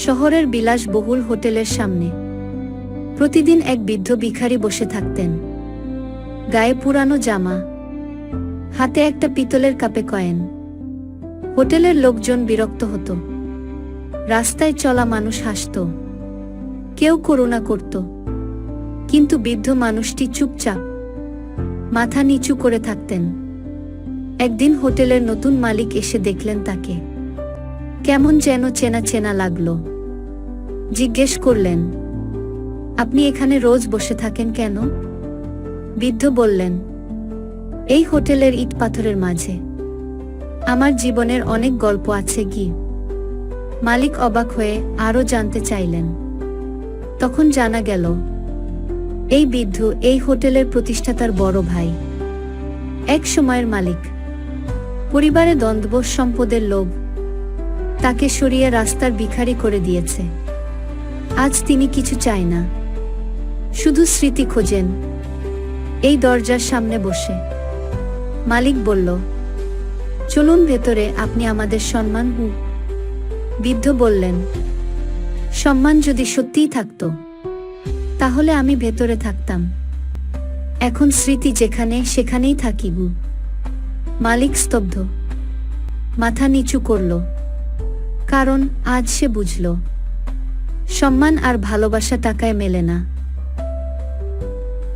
শহরের বিলাসবহুল হোটেলের সামনে প্রতিদিন এক বৃদ্ধ ভিখারি বসে থাকতেন। গায়ে পুরানো জামা, হাতে একটা পিতলের কাপে কয়েন। হোটেলের লোকজন বিরক্ত হতো, রাস্তায় চলা মানুষ হাসত, কেউ করুণা করত, কিন্তু বৃদ্ধ মানুষটি চুপচাপ মাথা নিচু করে থাকতেন। একদিন হোটেলের নতুন মালিক এসে দেখলেন তাকে, কেমন যেন চেনা চেনা লাগলো। জিজ্ঞেস করলেন, আপনি এখানে রোজ বসে থাকেন কেন? বৃদ্ধ বললেন, এই হোটেলের ইট পাথরের মাঝে আমার জীবনের অনেক গল্প আছে কি। মালিক অবাক হয়ে আরও জানতে চাইলেন। তখন জানা গেল, এই বৃদ্ধ এই হোটেলের প্রতিষ্ঠাতার বড় ভাই, এক সময়ের মালিক। পরিবারে দ্বন্দ্ব, সম্পদের লোভ তাকে সরিয়ে রাস্তার ভিখারি করে দিয়েছে। আজ তিনি কিছু চায় না, শুধু স্মৃতি খোঁজেন। এই দরজার সামনে বসে মালিক বলল, চলুন ভেতরে, আপনি আমাদের সম্মান। বৃদ্ধ বললেন, সম্মান যদি সত্যিই থাকতো তাহলে আমি ভেতরে থাকতাম। এখন স্মৃতি যেখানে সেখানেই থাকি গু। মালিক স্তব্ধ, মাথা নিচু করল, কারণ আজ সে বুঝল, সম্মান আর ভালোবাসা টাকায় মেলে না।